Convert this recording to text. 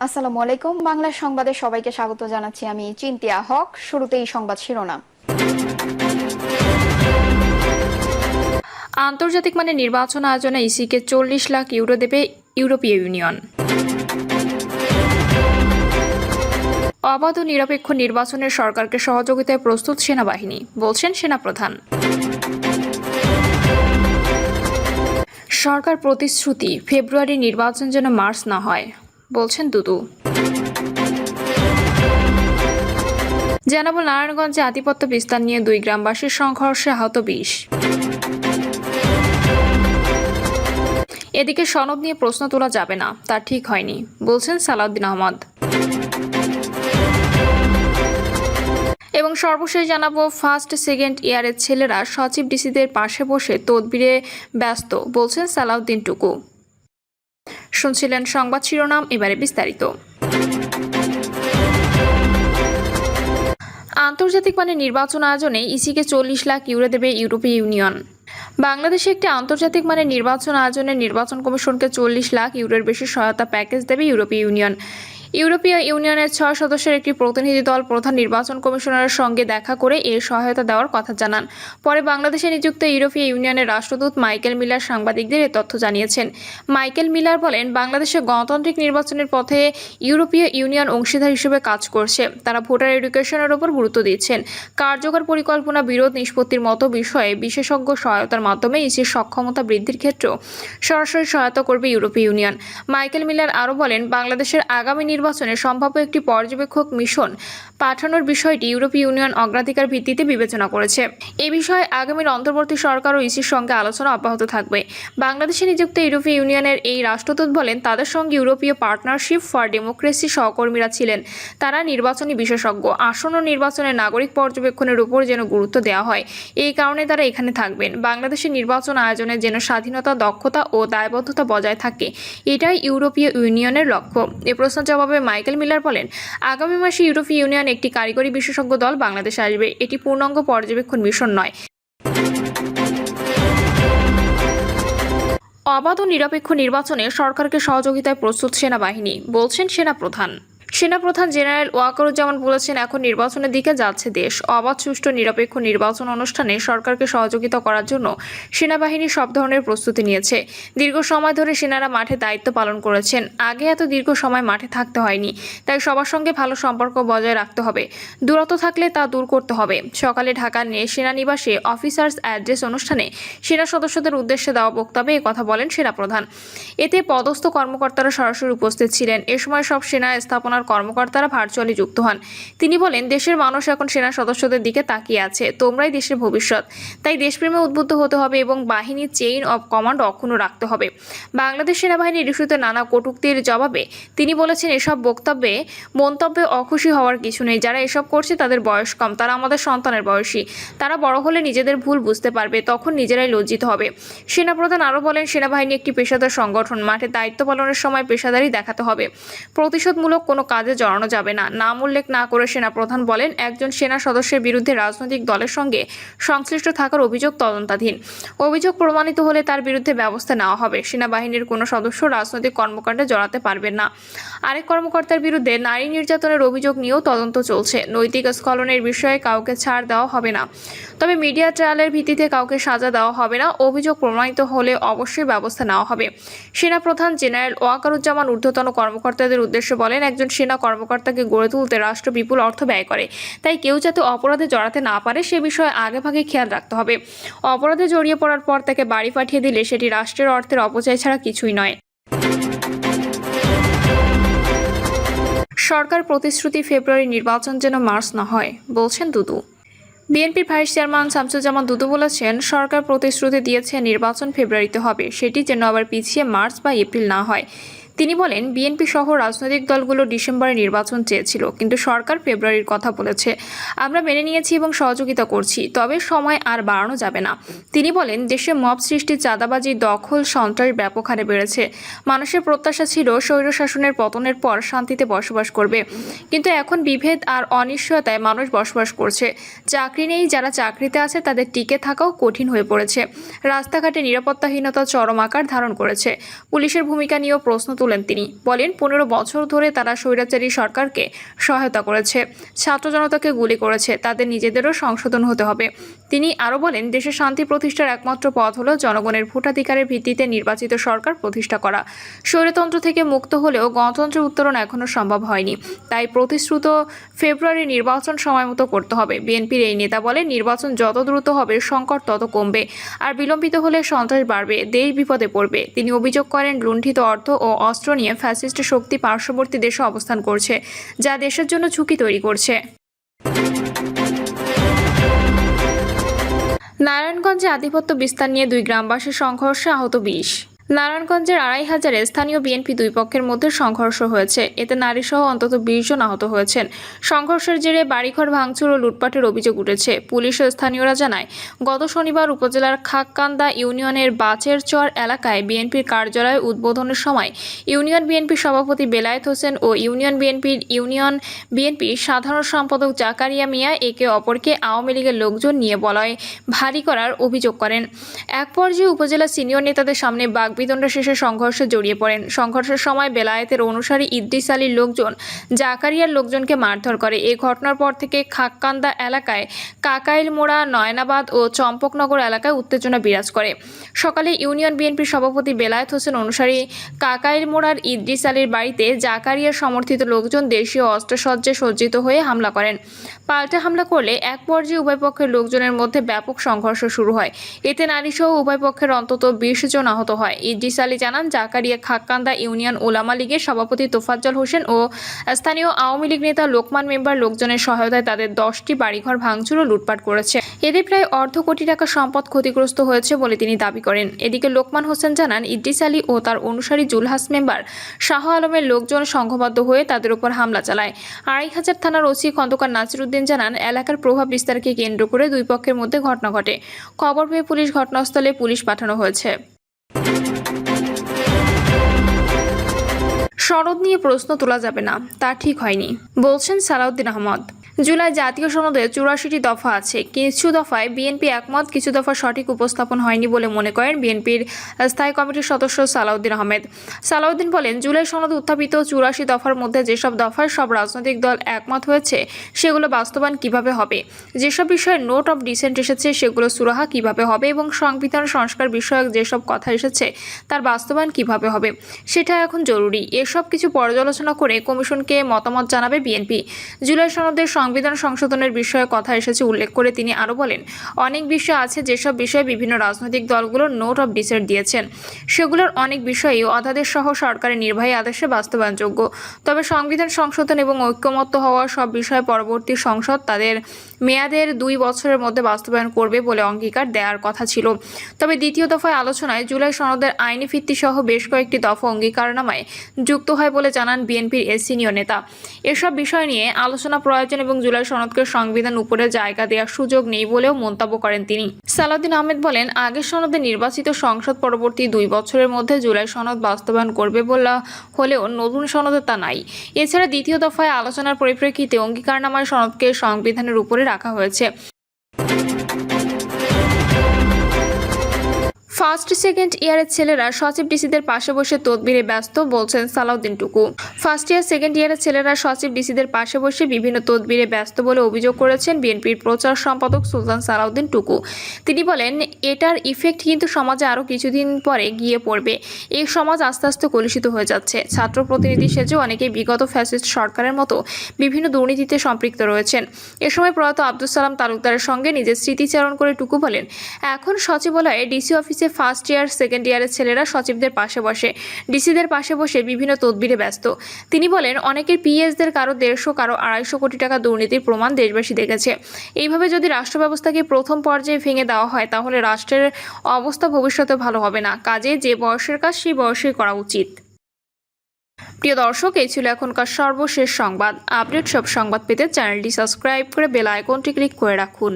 আসসালামু আলাইকুম। বাংলা সংবাদে সবাইকে স্বাগত জানাচ্ছি। আমি চিন্তিয়া হক। শুরুতেই সংবাদ শিরোনাম। আন্তর্জাতিক মানের নির্বাচন আয়োজনে ইসিকে 40 লাখ ইউরো দেবে ইউরোপীয় ইউনিয়ন। অবাধ ও নিরপেক্ষ নির্বাচনের সরকারকে সহযোগিতায় প্রস্তুত সেনাবাহিনী, বলছেন সেনাপ্রধান। সরকার প্রতিশ্রুতি, ফেব্রুয়ারি নির্বাচন যেন মার্চ না হয়, বলছেন দুদু। জেনাবল নারায়ণগঞ্জে আধিপত্য বিস্তার নিয়ে 2 গ্রামবাসীর সংঘর্ষে আহত 20। এদিকে সনদ নিয়ে প্রশ্ন তোলা যাবে না, তা ঠিক হয়নি, বলছেন সালাউদ্দিন আহমদ। এবং সর্বশেষ জানাবো, ফার্স্ট সেকেন্ড ইয়ারের ছেলেরা সচিব ডিসিদের পাশে বসে তদবিরে ব্যস্ত, বলছেন সালাউদ্দিন টুকু। শুনছিলেন সংবাদ শিরোনাম, এবারে বিস্তারিত। আন্তর্জাতিক মানের নির্বাচন আয়োজনে ইসিকে 40 লাখ ইউরো দেবে ইউরোপীয় ইউনিয়ন। বাংলাদেশে একটি আন্তর্জাতিক মানের নির্বাচন আয়োজনে নির্বাচন কমিশনকে 40 লাখ ইউরোর বেশি সহায়তা প্যাকেজ দেবে ইউরোপীয় ইউনিয়ন। ইউরোপীয় ইউনিয়নের 6 সদস্যের একটি প্রতিনিধি দল প্রধান নির্বাচন কমিশনারের সঙ্গে দেখা করে এই সহায়তা দেওয়ার কথা জানান। পরে বাংলাদেশে নিযুক্ত ইউরোপীয় ইউনিয়নের রাষ্ট্রদূত মাইকেল মিলার সাংবাদিকদের এ তথ্য জানিয়েছেন। মাইকেল মিলার বলেন, বাংলাদেশে গণতান্ত্রিক নির্বাচনের পথে ইউরোপীয় ইউনিয়ন অংশীদার হিসেবে কাজ করছে। তারা ভোটার এডুকেশনের উপর গুরুত্ব দিচ্ছেন। কার্যকর পরিকল্পনা, বিরোধ নিষ্পত্তির মতো বিষয়ে বিশেষজ্ঞ সহায়তার মাধ্যমে ইসির সক্ষমতা বৃদ্ধির ক্ষেত্রেও সরাসরি সহায়তা করবে ইউরোপীয় ইউনিয়ন। মাইকেল মিলার আরও বলেন, বাংলাদেশের আগামী নির্বাচনে সম্ভাব্য একটি পর্যবেক্ষক মিশন পাঠানোর বিষয়টি ইউরোপীয় ইউনিয়ন অগ্রাধিকার ভিত্তিতে বিবেচনা করেছে। এ বিষয়ে আগামীর অন্তর্বর্তী সরকার ও ইসির সঙ্গে আলোচনা অব্যাহত থাকবে। বাংলাদেশে নিযুক্ত ইউরোপীয় ইউনিয়নের এই রাষ্ট্রদূত বলেন, তাদের সঙ্গে ইউরোপীয় পার্টনারশিপ ফর ডেমোক্রেসি সহকর্মীরা ছিলেন। তারা নির্বাচনী বিশেষজ্ঞ। আসন্ন নির্বাচনে নাগরিক পর্যবেক্ষণের উপর যেন গুরুত্ব দেওয়া হয়, এই কারণে তারা এখানে থাকবেন। বাংলাদেশের নির্বাচন আয়োজনে যেন স্বাধীনতা, দক্ষতা ও দায়বদ্ধতা বজায় থাকে, এটাই ইউরোপীয় ইউনিয়নের লক্ষ্য। এ প্রশ্নের জবাবে মাইকেল মিলার বলেন, আগামী মাসে ইউরোপীয় ইউনিয়ন একটি কারিগরি বিশেষজ্ঞ দল বাংলাদেশে আসবে। এটি পূর্ণাঙ্গ পর্যবেক্ষণ মিশন নয়। অবাধ ও নিরপেক্ষ নির্বাচনে সরকারকে সহযোগিতায় প্রস্তুত সেনাবাহিনী, বলছেন সেনাপ্রধান। সেনাপ্রধান জেনারেল ওয়াকারুজ্জামান বলেছেন, এখন নির্বাচনের দিকে যাচ্ছে দেশ। অবাধ, সুষ্ঠু, নিরপেক্ষ নির্বাচন অনুষ্ঠানে সরকারকে সহযোগিতা করার জন্য সেনাবাহিনী সব ধরনের প্রস্তুতি নিয়েছে। দীর্ঘ সময় ধরে সেনারা মাঠে দায়িত্ব পালন করেছেন। আগে এত দীর্ঘ সময় মাঠে থাকতে হয়নি, তাই সবার সঙ্গে ভালো সম্পর্ক বজায় রাখতে হবে। দূরত্ব থাকলে তা দূর করতে হবে। সকালে ঢাকার সেনানিবাসে অফিসার্স অ্যাড্রেস অনুষ্ঠানে সেনা সদস্যদের উদ্দেশ্যে দেওয়া বক্তব্যে কথা বলেন সেনাপ্রধান। এতে পদস্থ কর্মকর্তারা সরাসরি উপস্থিত ছিলেন। এ সময় সব সেনা স্থাপনার কর্মকর্তারা ভার্চুয়ালি যুক্ত হন। তিনি বলেন, দেশের মানুষ এখন সেনা সদস্যদের দিকে তাকিয়ে আছে। তোমরাই দেশের ভবিষ্যৎ, তাই দেশপ্রেমে উদ্বুদ্ধ হতে হবে এবং বাহিনীর চেইন অব কমান্ড অক্ষুণ্ণ রাখতে হবে। বাংলাদেশ সেনাবাহিনীর ইস্যুতে নানা কটূক্তির জবাবে তিনি বলেছেন, এসব মন্তব্যে অখুশি হওয়ার কিছু নেই। যারা এসব করছে তাদের বয়স কম, তারা আমাদের সন্তানের বয়সী। তারা বড় হলে নিজেদের ভুল বুঝতে পারবে, তখন নিজেরাই লজ্জিত হবে। সেনাপ্রধান আরও বলেন, সেনাবাহিনী একটি পেশাদার সংগঠন। মাঠে দায়িত্ব পালনের সময় পেশাদারি দেখাতে হবে। প্রতিশোধমূলক কোনো কাজে জড়ানো যাবে না। নাম উল্লেখ না করে সেনাপ্রধান বলেন, একজন সেনা সদস্যের বিরুদ্ধে রাজনৈতিক দলের সঙ্গে সংশ্লিষ্ট থাকার অভিযোগ তদন্তাধীন। অভিযোগ প্রমাণিত হলে তার বিরুদ্ধে ব্যবস্থা নেওয়া হবে। সেনাবাহিনীর কোনো সদস্য রাজনৈতিক কর্মকাণ্ডে জড়াতে পারবেন না। আরেক কর্মকর্তার বিরুদ্ধে নারী নির্যাতনের অভিযোগ নিয়েও তদন্ত চলছে। নৈতিক স্খলনের বিষয়ে কাউকে ছাড় দেওয়া হবে না, তবে মিডিয়া ট্রায়ালের ভিত্তিতে কাউকে সাজা দেওয়া হবে না। অভিযোগ প্রমাণিত হলে অবশ্যই ব্যবস্থা নেওয়া হবে। সেনাপ্রধান জেনারেল ওয়াকারুজ্জামান ঊর্ধ্বতন কর্মকর্তাদের উদ্দেশ্যে বলেন, একজন সেনা কর্মকর্তাকে গড়ে তুলতে রাষ্ট্র বিপুল অর্থ ব্যয় করে, তাই কেউ যাতে অপরাধে জড়াতে না পারে সে বিষয়ে আগেভাগে খেয়াল রাখতে হবে। অপরাধে জড়িয়ে পড়ার পর তাকে বাড়ি পাঠিয়ে দিলে সেটি রাষ্ট্রের অর্থের অপচয় ছাড়া কিছুই নয়। সরকার প্রতিশ্রুতি, ফেব্রুয়ারি নির্বাচন যেন মার্চ না হয়, বলছেন দুদু। বিএনপির ভাইস চেয়ারম্যান শামসুজ্জামান দুদু বলেছেন, সরকার প্রতিশ্রুতি দিয়েছে নির্বাচন ফেব্রুয়ারিতে হবে, সেটি যেন আবার পিছিয়ে মার্চ বা এপ্রিল না হয়। তিনি বলেন, বিএনপি সহ রাজনৈতিক দলগুলো ডিসেম্বরে নির্বাচন চেয়েছিল, কিন্তু সরকার ফেব্রুয়ারির কথা বলেছে। আমরা মেনে নিয়েছি এবং সহযোগিতা করছি, তবে সময় আর বাড়ানো যাবে না। তিনি বলেন, দেশে মব সৃষ্টি, চাঁদাবাজি, দখল, সন্ত্রাস ব্যাপক হারে বেড়েছে। মানুষের প্রত্যাশা ছিল স্বৈরশাসনের পতনের পর শান্তিতে বসবাস করবে, কিন্তু এখন বিভেদ আর অনিশ্চয়তায় মানুষ বসবাস করছে। চাকরি নেই, যারা চাকরিতে আছে তাদের টিকে থাকাও কঠিন হয়ে পড়েছে। রাস্তাঘাটে নিরাপত্তাহীনতা চরম আকার ধারণ করেছে। পুলিশের ভূমিকা নিয়েও প্রশ্ন তোলেন তিনি। বলেন 15 বছর ধরে তারা স্বৈরাচারী সরকারকে সহায়তা করেছে, ছাত্র জনতাকে গুলি করেছে, তাদের নিজেদেরও সংশোধন হতে হবে। তিনি আরও বলেন, দেশে শান্তি প্রতিষ্ঠার একমাত্র পথ হলো জনগণের ভোটাধিকারের ভিত্তিতে নির্বাচিত সরকার প্রতিষ্ঠা করা। স্বৈরতন্ত্র থেকে মুক্ত হলেও গণতন্ত্রের উত্তরণ এখনও সম্ভব হয়নি, তাই প্রতিশ্রুত ফেব্রুয়ারি নির্বাচন সময়মতো করতে হবে। বিএনপির এই নেতা বলেন, নির্বাচন যত দ্রুত হবে সংকট তত কমবে, আর বিলম্বিত হলে সন্ত্রাস বাড়বে, দেশ বিপদে পড়বে। তিনি অভিযোগ করেন, লুণ্ঠিত অর্থ ও অস্ত্র নিয়ে ফ্যাসিস্ট শক্তি পার্শ্ববর্তী দেশে অবস্থান করছে, যা দেশের জন্য ঝুঁকি তৈরি করছে। নারায়ণগঞ্জে আধিপত্য বিস্তার নিয়ে 2 গ্রামবাসীর সংঘর্ষে আহত 20। নারায়ণগঞ্জের 2500-এ স্থানীয় বিএনপি দুই পক্ষের মধ্যে সংঘর্ষ হয়েছে। এতে নারীসহ অন্তত 20 জন আহত হয়েছেন। সংঘর্ষের জেরে বাড়িঘর ভাঙচুর ও লুটপাটের অভিযোগ উঠেছে। পুলিশ ও স্থানীয়রা জানায়, গত শনিবার উপজেলার খাককান্দা ইউনিয়নের বাচেরচর এলাকায় বিএনপির কার্যালয় উদ্বোধনের সময় ইউনিয়ন বিএনপির সভাপতি বেলায়েত হোসেন ও ইউনিয়ন বিএনপির সাধারণ সম্পাদক জাকারিয়া মিয়া একে অপরকে আওয়ামী লীগের লোকজন নিয়ে বলয় ভারী করার অভিযোগ করেন। এক পর্যায়ে উপজেলা সিনিয়র নেতাদের সামনে বিতণ্ডা শেষে সংঘর্ষে জড়িয়ে পড়েন। সংঘর্ষের সময় বেলায়েতের অনুসারী ইদ্রিস আলীর লোকজন জাকারিয়ার লোকজনকে মারধর করে। এই ঘটনার পর থেকে খাককান্দা এলাকায় কাকাইলমোড়া, নয়নাবাদ ও চম্পকনগর এলাকায় উত্তেজনা বিরাজ করে। সকালে ইউনিয়ন বিএনপির সভাপতি বেলায়েত হোসেন অনুসারী কাকাইলমোড়ার ইদ্রিস আলীর বাড়িতে জাকারিয়ার সমর্থিত লোকজন দেশীয় অস্ত্রসজ্জায় সজ্জিত হয়ে হামলা করেন। পাল্টা হামলা করলে এক পর্যায়ে উভয় পক্ষের লোকজনের মধ্যে ব্যাপক সংঘর্ষ শুরু হয়। এতে নারীসহ উভয় পক্ষের অন্তত 20 জন আহত হয়। ইদ্রিস আলী জানান, জাকারিয়া খাককান্দা ইউনিয়ন ওলামা লীগের সভাপতি তোফাজ্জল হোসেন ও স্থানীয় আওয়ামী লীগ নেতা লোকমান মেম্বার লোকজনের সহায়তায় তাদের 10টি বাড়িঘর ভাঙচুর ও লুটপাট করেছে। এতে প্রায় অর্ধ কোটি টাকা সম্পদ ক্ষতিগ্রস্ত হয়েছে বলে তিনি দাবি করেন। এদিকে লোকমান হোসেন জানান, ইদ্রিস আলী ও তার অনুসারী জুলহাস মেম্বার শাহ আলমের লোকজন সংঘবদ্ধ হয়ে তাদের উপর হামলা চালায়। 2500 থানার ওসি খন্দকার নাসিরউদ্দিন জানান, এলাকার প্রভাব বিস্তারকে কেন্দ্র করে দুই পক্ষের মধ্যে ঘটনা ঘটে। খবর পেয়ে পুলিশ ঘটনাস্থলে পাঠানো হয়েছে। সনদ নিয়ে প্রশ্ন তোলা যাবে না, তা ঠিক হয়নি, বলছেন সালাউদ্দিন আহমদ। জুলাই জাতীয় সনদে 84টি দফা আছে। কিছু দফায় বিএনপি একমত, কিছু দফা সঠিক উপস্থাপন হয়নি বলে মনে করেন বিএনপির স্থায়ী কমিটির সদস্য সালাউদ্দিন আহমেদ। সালাউদ্দিন বলেন, জুলাই সনদে উত্থাপিত 84 দফার মধ্যে যেসব দফায় সব রাজনৈতিক দল একমত হয়েছে সেগুলো বাস্তবায়ন কিভাবে হবে, যেসব বিষয়ে নোট অফ ডিসেন্ট এসেছে সেগুলো সুরাহা কিভাবে হবে এবং সংবিধান সংস্কার বিষয়ক যেসব কথা এসেছে তার বাস্তবায়ন কিভাবে হবে, সেটা এখন জরুরি। এসব কিছু পর্যালোচনা করে কমিশনকে মতামত জানাবে বিএনপি। জুলাই সনদের সংবিধান সংশোধনের বিষয়ে কথা এসেছে উল্লেখ করে তিনি আরও বলেন, অনেক বিষয় আছে যেসব বিষয়ে বিভিন্ন রাজনৈতিক দলগুলো নোট অফ ডিসেন্ট দিয়েছেন, সেগুলোর অনেক বিষয়ই অধ্যাদেশ সহ সরকারের নির্বাহী আদেশে বাস্তবায়নযোগ্য। তবে সংবিধান সংশোধন এবং ঐক্যমত্য হওয়া সব বিষয়ে পরবর্তী সংসদ তাদের মেয়াদের 2 বছরের মধ্যে বাস্তবায়ন করবে বলে অঙ্গীকার দেওয়ার কথা ছিল। তবে দ্বিতীয় দফায় আলোচনায় জুলাই সনদের আইনি ভিত্তি সহ বেশ কয়েকটি দফা অঙ্গীকারনামায় যুক্ত হয় বলে জানান বিএনপির এই সিনিয়র নেতা। এসব বিষয় নিয়ে আলোচনা প্রয়োজন এবং জুলাই সনদকে সংবিধান উপরে জায়গা দেওয়ার সুযোগ নেই বলেও মন্তব্য করেন তিনি। সালাউদ্দিন আহমেদ বলেন, আগের সনদে নির্বাচিত সংসদ পরবর্তী 2 বছরের মধ্যে জুলাই সনদ বাস্তবায়ন করবে বলা হলেও নতুন সনদে তা নাই। এছাড়া দ্বিতীয় দফায় আলোচনার পরিপ্রেক্ষিতে অঙ্গীকারনামায় সনদকে সংবিধানের উপরে রাখা হয়েছে। ফার্স্ট সেকেন্ড ইয়ারের ছেলেরা সচিব ডিসিদের পাশে বসে তদবিরে ব্যস্ত, বলছেন সালাউদ্দিন টুকু। ফার্স্ট ইয়ার সেকেন্ড ইয়ারের ছেলেরা সচিব ডিসিদের পাশে বসে বিভিন্ন তদবিরে ব্যস্ত বলে অভিযোগ করেছেন বিএনপির প্রচার সম্পাদক সুলতান সালাউদ্দিন টুকু। তিনি বলেন, এটার ইফেক্ট কিন্তু সমাজে আরও কিছুদিন পরে গিয়ে পড়বে। এই সমাজ আস্তে আস্তে কলুষিত হয়ে যাচ্ছে। ছাত্র প্রতিনিধি সেজে অনেকেই বিগত ফ্যাসিস্ট সরকারের মতো বিভিন্ন দুর্নীতিতে সম্পৃক্ত রয়েছেন। এ সময় প্রয়াত আব্দুল সালাম তালুকদারের সঙ্গে নিজের স্মৃতিচারণ করে টুকু বলেন, এখন সচিবালয়ে ডিসি অফিসে ফার্স্ট ইয়ার সেকেন্ড ইয়ারের ছেলেরা সচিবদের পাশে বসে, ডিসিদের পাশে বসে বিভিন্ন তদবিরে ব্যস্ত। তিনি বলেন, অনেকের পিএসদের কারো 150, কারো 250 কোটি টাকা দুর্নীতির প্রমাণ দেশবাসী দেখেছে। এইভাবে যদি রাষ্ট্র ব্যবস্থাকে প্রথম পর্যায়ে ভেঙে দেওয়া হয় তাহলে রাষ্ট্রের অবস্থা ভবিষ্যতে ভালো হবে না। কাজে যে বয়সের কাজ সেই বয়সেই করা উচিত। প্রিয় দর্শক, এই ছিল এখনকার সর্বশেষ সংবাদ। আপডেট সব সংবাদ পেতে চ্যানেলটি সাবস্ক্রাইব করে বেল আইকনটি ক্লিক করে রাখুন।